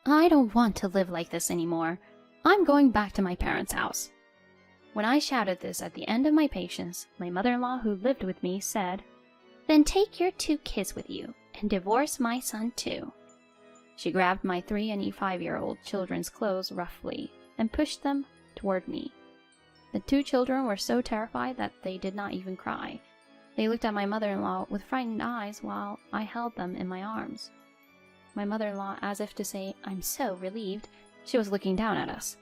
I don't want to live like this anymore. I'm going back to my parents' house." When I shouted this at the end of my patience, my mother-in-law who lived with me said, "Then take your 2 kids with you and divorce my son too." She grabbed my 3- and 5-year-old children's clothes roughly and pushed them toward me. The 2 children were so terrified that they did not even cry. They looked at my mother-in-law with frightened eyes while I held them in my arms. My mother-in-law, as if to say, "I'm so relieved," she was looking down at us.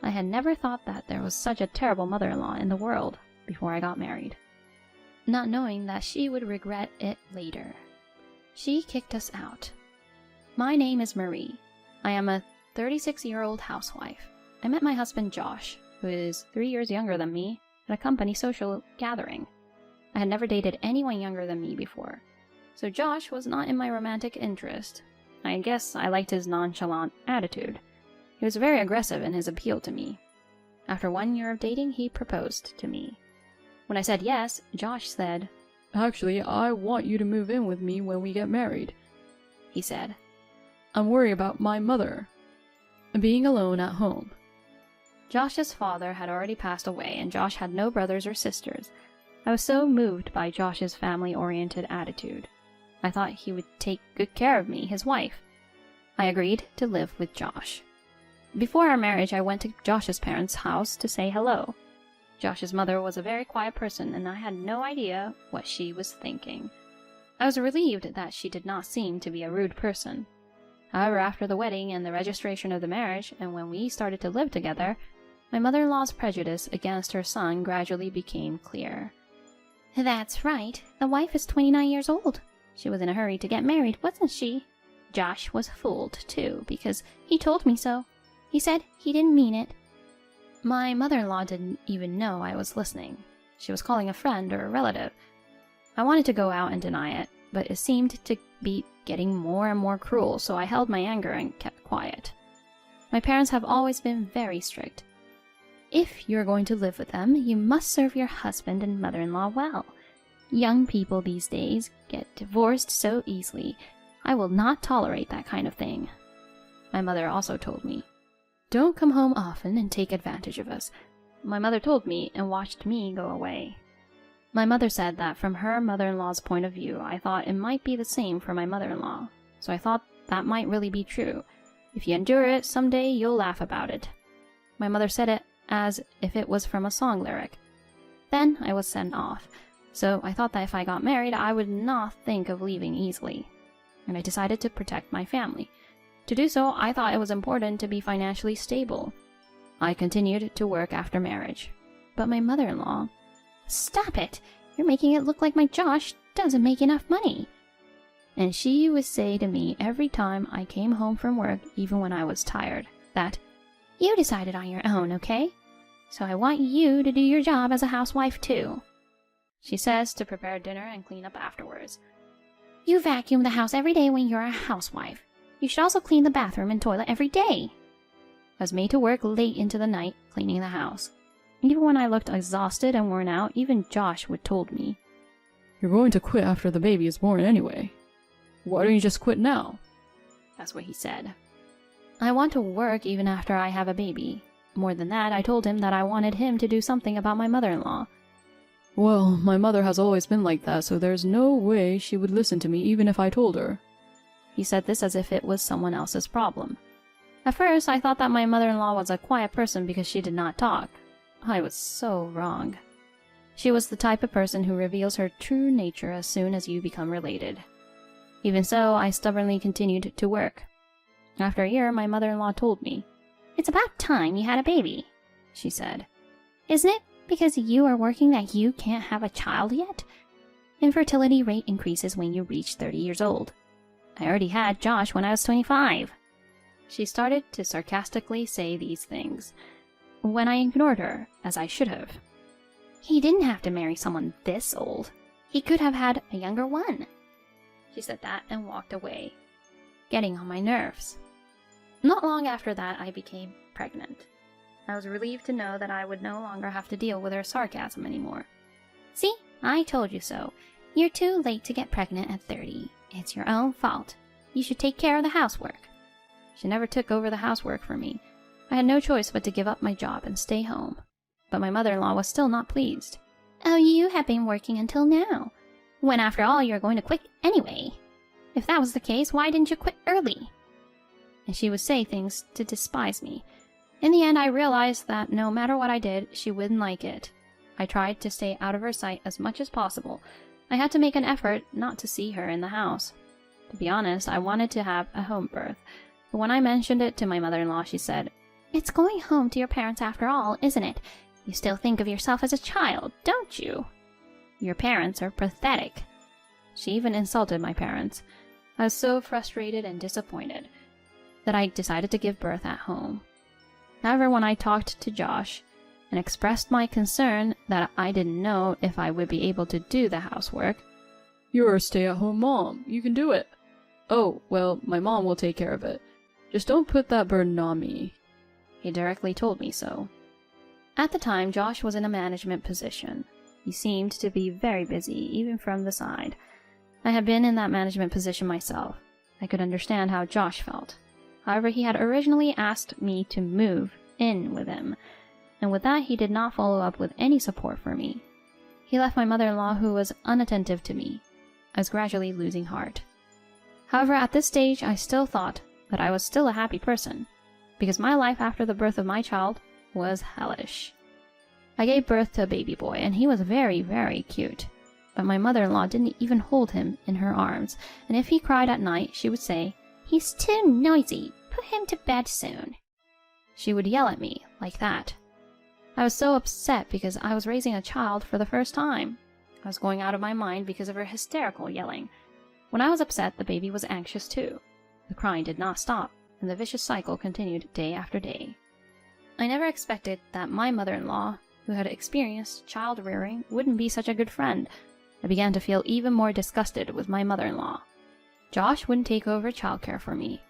I had never thought that there was such a terrible mother-in-law in the world before I got married, not knowing that she would regret it later. She kicked us out. My name is Marie. I am a 36-year-old housewife. I met my husband Josh, who is 3 years younger than me, at a company social gathering. I had never dated anyone younger than me before, so Josh was not in my romantic interest. I guess I liked his nonchalant attitude. He was very aggressive in his appeal to me. After 1 year of dating, he proposed to me. When I said yes, Josh said, "Actually, I want you to move in with me when we get married," he said. "I'm worried about my mother being alone at home." Josh's father had already passed away, and Josh had no brothers or sisters. I was so moved by Josh's family-oriented attitude. I thought he would take good care of me, his wife. I agreed to live with Josh. Before our marriage, I went to Josh's parents' house to say hello. Josh's mother was a very quiet person, and I had no idea what she was thinking. I was relieved that she did not seem to be a rude person. However, after the wedding and the registration of the marriage, and when we started to live together, my mother-in-law's prejudice against her son gradually became clear. "That's right. The wife is 29 years old. She was in a hurry to get married, wasn't she?" Josh was fooled, too, because he told me so. He said he didn't mean it. My mother-in-law didn't even know I was listening. She was calling a friend or a relative. I wanted to go out and deny it, but it seemed to be getting more and more cruel, so I held my anger and kept quiet. My parents have always been very strict. If you're going to live with them, you must serve your husband and mother-in-law well. Young people these days get divorced so easily. I will not tolerate that kind of thing. My mother also told me, "Don't come home often and take advantage of us." My mother told me and watched me go away. My mother said that from her mother-in-law's point of view, I thought it might be the same for my mother-in-law, so I thought that might really be true. If you endure it, someday you'll laugh about it. My mother said it as if it was from a song lyric. Then I was sent off, so I thought that if I got married, I would not think of leaving easily, and I decided to protect my family. To do so, I thought it was important to be financially stable. I continued to work after marriage, but my mother-in-law, "Stop it! You're making it look like my Josh doesn't make enough money." And she would say to me every time I came home from work, even when I was tired, that, "You decided on your own, okay? So I want you to do your job as a housewife too." She says to prepare dinner and clean up afterwards. "You vacuum the house every day when you're a housewife. You should also clean the bathroom and toilet every day." I was made to work late into the night cleaning the house. Even when I looked exhausted and worn out, even Josh would told me, "You're going to quit after the baby is born anyway. Why don't you just quit now?" That's what he said. I want to work even after I have a baby. More than that, I told him that I wanted him to do something about my mother-in-law. "Well, my mother has always been like that, so there's no way she would listen to me even if I told her." He said this as if it was someone else's problem. At first, I thought that my mother-in-law was a quiet person because she did not talk. I was so wrong. She was the type of person who reveals her true nature as soon as you become related. Even so, I stubbornly continued to work. After a year, my mother-in-law told me, "It's about time you had a baby," she said. "Isn't it because you are working that you can't have a child yet? Infertility rate increases when you reach 30 years old. I already had Josh when I was 25. She started to sarcastically say these things, when I ignored her, as I should have. "He didn't have to marry someone this old. He could have had a younger one." She said that and walked away, getting on my nerves. Not long after that, I became pregnant. I was relieved to know that I would no longer have to deal with her sarcasm anymore. "See, I told you so. You're too late to get pregnant at 30. It's your own fault. You should take care of the housework." She never took over the housework for me. I had no choice but to give up my job and stay home. But my mother-in-law was still not pleased. "Oh, you have been working until now, when after all you're going to quit anyway. If that was the case, why didn't you quit early?" And she would say things to despise me. In the end, I realized that no matter what I did, she wouldn't like it. I tried to stay out of her sight as much as possible. I had to make an effort not to see her in the house. To be honest, I wanted to have a home birth. But when I mentioned it to my mother-in-law, she said, "It's going home to your parents after all, isn't it? You still think of yourself as a child, don't you? Your parents are pathetic." She even insulted my parents. I was so frustrated and disappointed that I decided to give birth at home. However, when I talked to Josh and expressed my concern that I didn't know if I would be able to do the housework, "You're a stay-at-home mom. You can do it." "Oh, well, my mom will take care of it. Just don't put that burden on me." he directly told me so. At the time, Josh was in a management position. He seemed to be very busy, even from the side. I had been in that management position myself. I could understand how Josh felt. However, he had originally asked me to move in with him, and with that he did not follow up with any support for me. He left my mother-in-law, who was unattentive to me. I was gradually losing heart. However, at this stage, I still thought that I was still a happy person, because my life after the birth of my child was hellish. I gave birth to a baby boy, and he was very, very cute. But my mother-in-law didn't even hold him in her arms, and if he cried at night, she would say, "He's too noisy. Put him to bed soon." She would yell at me like that. I was so upset because I was raising a child for the first time. I was going out of my mind because of her hysterical yelling. When I was upset, the baby was anxious too. The crying did not stop, and the vicious cycle continued day after day. I never expected that my mother-in-law, who had experienced child rearing, wouldn't be such a good friend. I began to feel even more disgusted with my mother-in-law. Josh wouldn't take over childcare for me,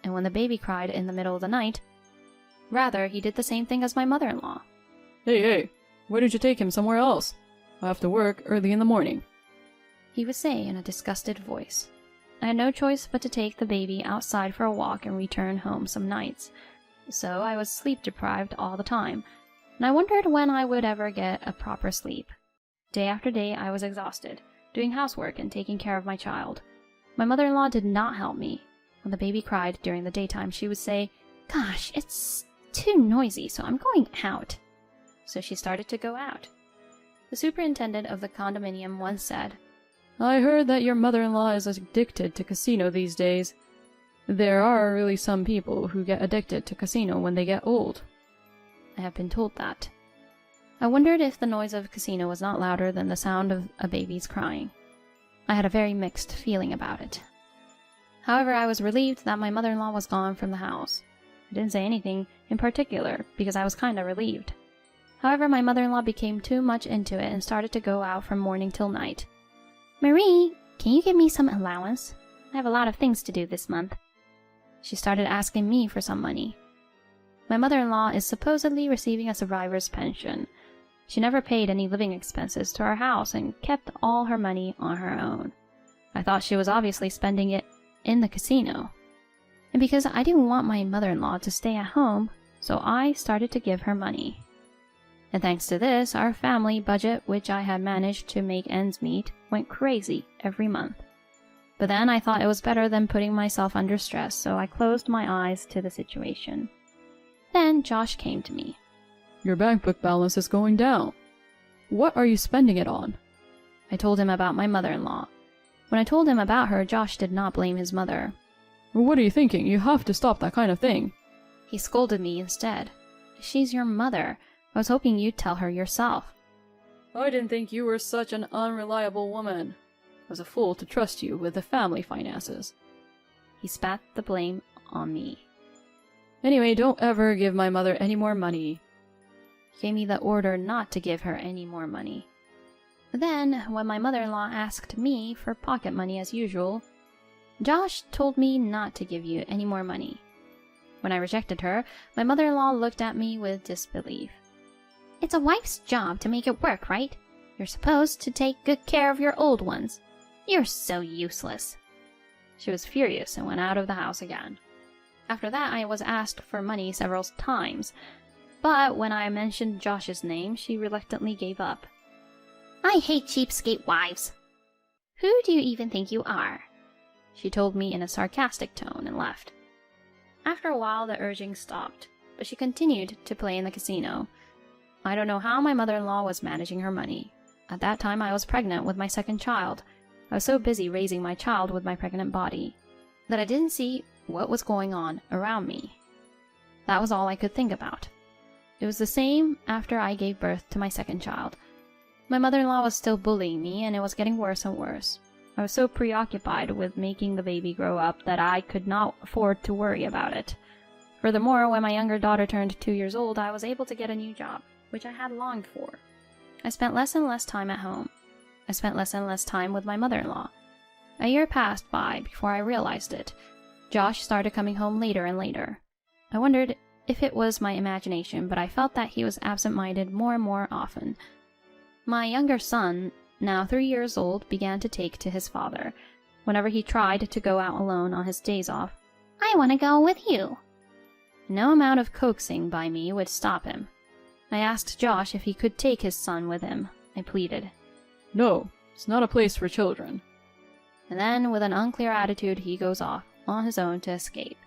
and when the baby cried in the middle of the night, rather, he did the same thing as my mother-in-law. Hey, why don't you take him somewhere else? I have to work early in the morning," he would say in a disgusted voice. I had no choice but to take the baby outside for a walk and return home some nights. So I was sleep-deprived all the time, and I wondered when I would ever get a proper sleep. Day after day, I was exhausted, doing housework and taking care of my child. My mother-in-law did not help me. When the baby cried during the daytime, she would say, "Gosh, it's too noisy, so I'm going out." So she started to go out. The superintendent of the condominium once said, "I heard that your mother-in-law is addicted to casino these days. There are really some people who get addicted to casino when they get old." I have been told that. I wondered if the noise of casino was not louder than the sound of a baby's crying. I had a very mixed feeling about it. However, I was relieved that my mother-in-law was gone from the house. I didn't say anything in particular because I was kinda relieved. However, my mother-in-law became too much into it and started to go out from morning till night. "Marie, can you give me some allowance? I have a lot of things to do this month." She started asking me for some money. My mother-in-law is supposedly receiving a survivor's pension. She never paid any living expenses to our house and kept all her money on her own. I thought she was obviously spending it in the casino. And because I didn't want my mother-in-law to stay at home, so I started to give her money. And thanks to this, our family budget, which I had managed to make ends meet, went crazy every month. But then I thought it was better than putting myself under stress, so I closed my eyes to the situation. Then Josh came to me. "Your bank book balance is going down. What are you spending it on?" I told him about my mother-in-law. When I told him about her, Josh did not blame his mother. "What are you thinking? You have to stop that kind of thing." He scolded me instead. "She's your mother. I was hoping you'd tell her yourself." "I didn't think you were such an unreliable woman. I was a fool to trust you with the family finances." He spat the blame on me. "Anyway, don't ever give my mother any more money." He gave me the order not to give her any more money. But then, when my mother-in-law asked me for pocket money as usual, Josh told me not to give you any more money. When I rejected her, my mother-in-law looked at me with disbelief. "It's a wife's job to make it work, right? You're supposed to take good care of your old ones. You're so useless." She was furious and went out of the house again. After that, I was asked for money several times, but when I mentioned Josh's name, she reluctantly gave up. "I hate cheapskate wives. Who do you even think you are?" she told me in a sarcastic tone and left. After a while, the urging stopped, but she continued to play in the casino. I don't know how my mother-in-law was managing her money. At that time, I was pregnant with my second child. I was so busy raising my child with my pregnant body that I didn't see what was going on around me. That was all I could think about. It was the same after I gave birth to my second child. My mother-in-law was still bullying me, and it was getting worse and worse. I was so preoccupied with making the baby grow up that I could not afford to worry about it. Furthermore, when my younger daughter turned 2 years old, I was able to get a new job, which I had longed for. I spent less and less time at home. I spent less and less time with my mother-in-law. A year passed by before I realized it. Josh started coming home later and later. I wondered if it was my imagination, but I felt that he was absent-minded more and more often. My younger son, now 3 years old, began to take to his father. Whenever he tried to go out alone on his days off, "I want to go with you." No amount of coaxing by me would stop him. I asked Josh if he could take his son with him. I pleaded. "No, it's not a place for children." And then, with an unclear attitude, he goes off, on his own, to escape.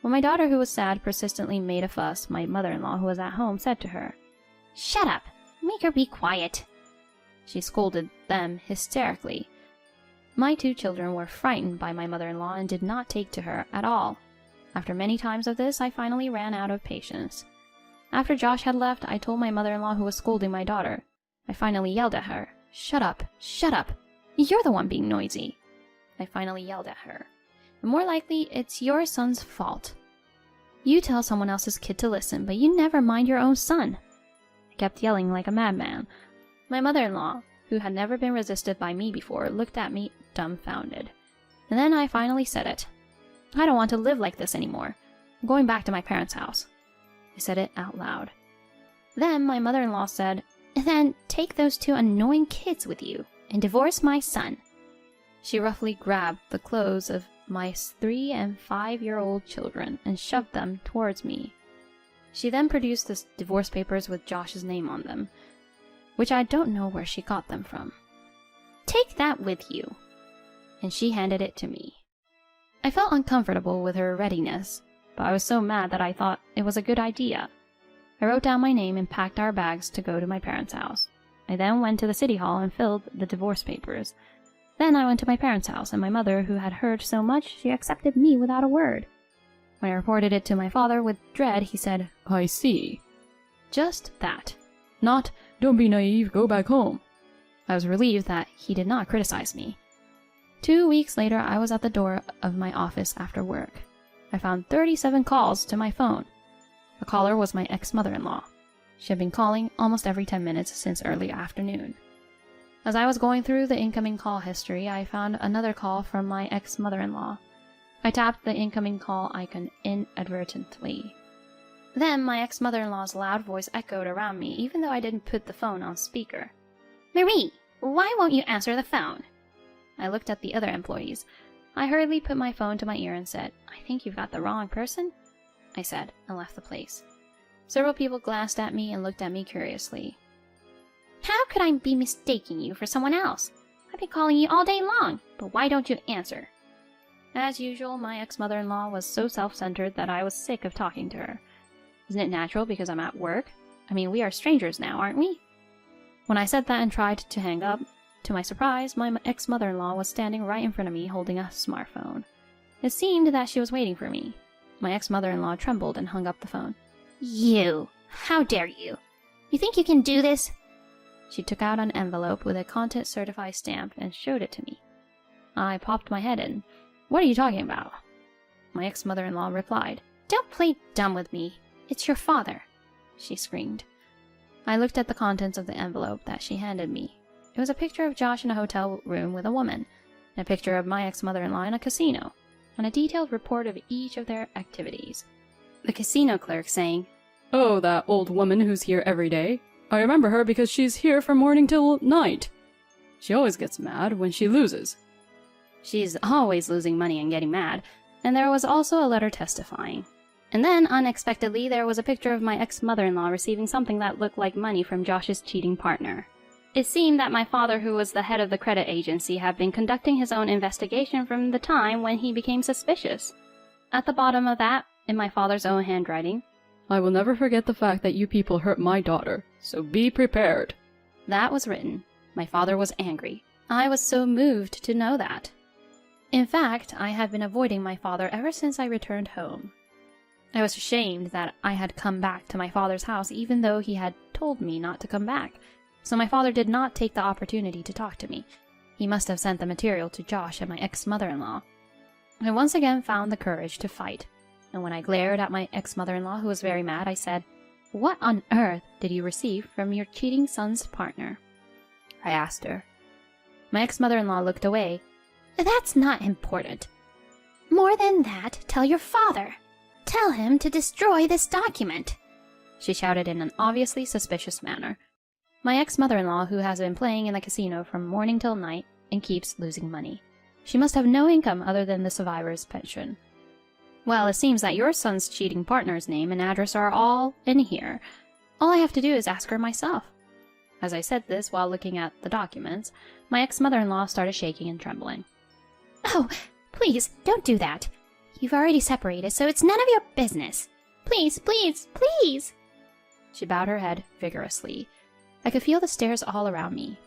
When my daughter, who was sad, persistently made a fuss, my mother-in-law, who was at home, said to her, "Shut up! Make her be quiet." She scolded them hysterically. My 2 children were frightened by my mother-in-law and did not take to her at all. After many times of this, I finally ran out of patience. After Josh had left, I told my mother-in-law, who was scolding my daughter. I finally yelled at her. "Shut up! Shut up! You're the one being noisy." I finally yelled at her. "And more likely, it's your son's fault. You tell someone else's kid to listen, but you never mind your own son." I kept yelling like a madman. My mother-in-law, who had never been resisted by me before, looked at me dumbfounded. And then I finally said it. "I don't want to live like this anymore. I'm going back to my parents' house." I said it out loud. Then my mother-in-law said, "Then take those 2 annoying kids with you and divorce my son." She roughly grabbed the clothes of my 3- and 5-year-old children and shoved them towards me. She then produced the divorce papers with Josh's name on them, which I don't know where she got them from. "Take that with you." And she handed it to me. I felt uncomfortable with her readiness, but I was so mad that I thought it was a good idea. I wrote down my name and packed our bags to go to my parents' house. I then went to the city hall and filled the divorce papers. Then I went to my parents' house, and my mother, who had heard so much, she accepted me without a word. When I reported it to my father with dread, he said, "I see." Just that. Not, "Don't be naive, go back home." I was relieved that he did not criticize me. 2 weeks later, I was at the door of my office after work. I found 37 calls to my phone. The caller was my ex-mother-in-law. She had been calling almost every 10 minutes since early afternoon. As I was going through the incoming call history, I found another call from my ex-mother-in-law. I tapped the incoming call icon inadvertently. Then my ex-mother-in-law's loud voice echoed around me, even though I didn't put the phone on speaker. "Marie, why won't you answer the phone?" I looked at the other employees. I hurriedly put my phone to my ear and said, "I think you've got the wrong person," I said, and left the place. Several people glanced at me and looked at me curiously. "How could I be mistaking you for someone else? I've been calling you all day long, but why don't you answer?" As usual, my ex-mother-in-law was so self-centered that I was sick of talking to her. Isn't it natural because I'm at work? I mean, we are strangers now, aren't we? When I said that and tried to hang up, to my surprise, my ex-mother-in-law was standing right in front of me holding a smartphone. It seemed that she was waiting for me. My ex-mother-in-law trembled and hung up the phone. "You! How dare you! You think you can do this?" She took out an envelope with a content certified stamp and showed it to me. I popped my head in. "What are you talking about?" My ex-mother-in-law replied, "Don't play dumb with me. It's your father," she screamed. I looked at the contents of the envelope that she handed me. It was a picture of Josh in a hotel room with a woman, and a picture of my ex-mother-in-law in a casino, and a detailed report of each of their activities. The casino clerk saying, "Oh, that old woman who's here every day. I remember her because she's here from morning till night. She always gets mad when she loses." "She's always losing money and getting mad. and there was also a letter testifying. And then, unexpectedly, there was a picture of my ex-mother-in-law receiving something that looked like money from Josh's cheating partner. It seemed that my father, who was the head of the credit agency, had been conducting his own investigation from the time when he became suspicious. At the bottom of that, in my father's own handwriting, "I will never forget the fact that you people hurt my daughter, so be prepared." That was written. My father was angry. I was so moved to know that. In fact, I had been avoiding my father ever since I returned home. I was ashamed that I had come back to my father's house even though he had told me not to come back, so my father did not take the opportunity to talk to me. He must have sent the material to Josh and my ex-mother-in-law. I once again found the courage to fight, and when I glared at my ex-mother-in-law, who was very mad, I said, "What on earth did you receive from your cheating son's partner?" I asked her. My ex-mother-in-law looked away. "That's not important. More than that, tell your father. Tell him to destroy this document," she shouted in an obviously suspicious manner. My ex-mother-in-law, who has been playing in the casino from morning till night and keeps losing money. She must have no income other than the survivor's pension. "Well, it seems that your son's cheating partner's name and address are all in here. All I have to do is ask her myself." As I said this while looking at the documents, my ex-mother-in-law started shaking and trembling. "Oh, please, don't do that. You've already separated, so it's none of your business. Please, please, please!" She bowed her head vigorously. I could feel the stares all around me.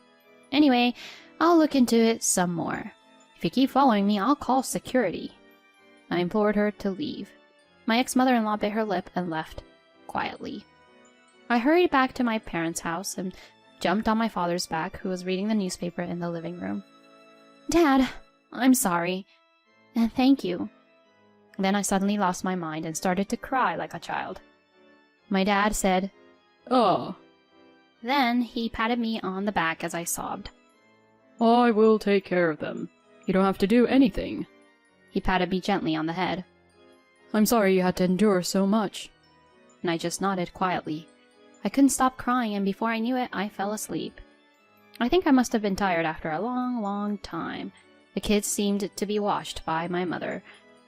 "Anyway, I'll look into it some more. If you keep following me, I'll call security." I implored her to leave. My ex-mother-in-law bit her lip and left, quietly. I hurried back to my parents' house and jumped on my father's back, who was reading the newspaper in the living room. "Dad, I'm sorry. And thank you." Then I suddenly lost my mind and started to cry like a child. My dad said, "Oh." Then he patted me on the back as I sobbed. "I will take care of them. You don't have to do anything." He patted me gently on the head. "I'm sorry you had to endure so much." And I just nodded quietly. I couldn't stop crying, and before I knew it, I fell asleep. I think I must have been tired after a long, long time. The kids seemed to be washed by my mother.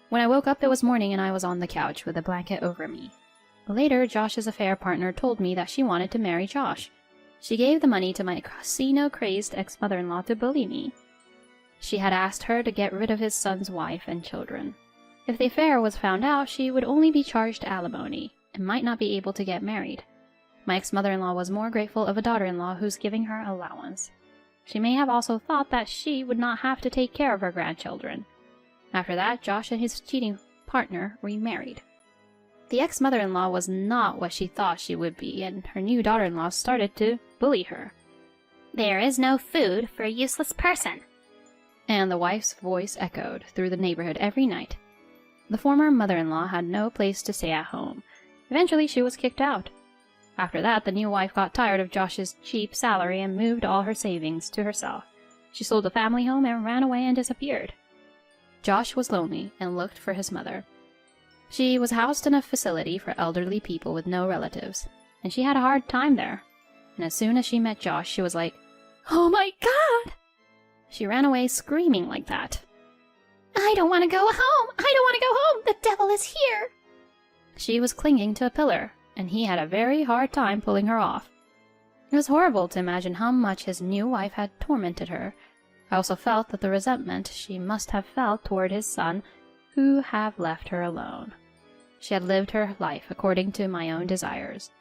When I woke up, it was morning and I was on the couch with a blanket over me. Later, Josh's affair partner told me that she wanted to marry Josh. She gave the money to my casino-crazed ex-mother-in-law to bully me. She had asked her to get rid of his son's wife and children. If the affair was found out, she would only be charged alimony and might not be able to get married. My ex-mother-in-law was more grateful of a daughter-in-law who's giving her allowance. She may have also thought that she would not have to take care of her grandchildren. After that, Josh and his cheating partner remarried. The ex-mother-in-law was not what she thought she would be, and her new daughter-in-law started to bully her. "There is no food for a useless person," and the wife's voice echoed through the neighborhood every night. The former mother-in-law had no place to stay at home. Eventually, she was kicked out. After that, the new wife got tired of Josh's cheap salary and moved all her savings to herself. She sold the family home and ran away and disappeared. Josh was lonely and looked for his mother. She was housed in a facility for elderly people with no relatives, and she had a hard time there. And as soon as she met Josh, she was like, "Oh my God!" She ran away screaming like that. "I don't want to go home! I don't want to go home! The devil is here!" She was clinging to a pillar, and he had a very hard time pulling her off. It was horrible to imagine how much his new wife had tormented her. I also felt that the resentment she must have felt toward his son, who had left her alone. She had lived her life according to my own desires,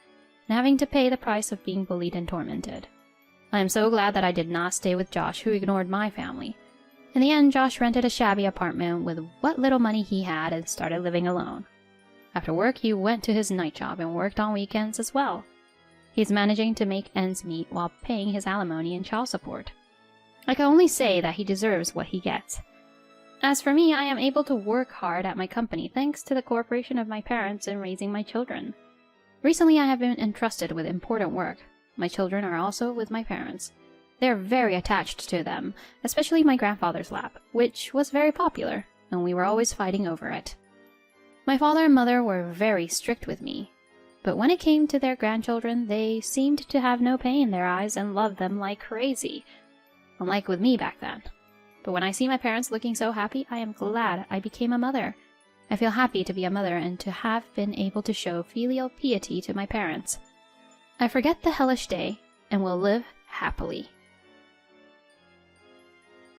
and having to pay the price of being bullied and tormented. I am so glad that I did not stay with Josh, who ignored my family. In the end, Josh rented a shabby apartment with what little money he had and started living alone. After work, he went to his night job and worked on weekends as well. He's managing to make ends meet while paying his alimony and child support. I can only say that he deserves what he gets. As for me, I am able to work hard at my company thanks to the cooperation of my parents in raising my children. Recently, I have been entrusted with important work. My children are also with my parents. They are very attached to them, especially my grandfather's lap, which was very popular, and we were always fighting over it. My father and mother were very strict with me, but when it came to their grandchildren, they seemed to have no pain in their eyes and loved them like crazy, unlike with me back then. But when I see my parents looking so happy, I am glad I became a mother. I feel happy to be a mother and to have been able to show filial piety to my parents. I forget the hellish day and will live happily.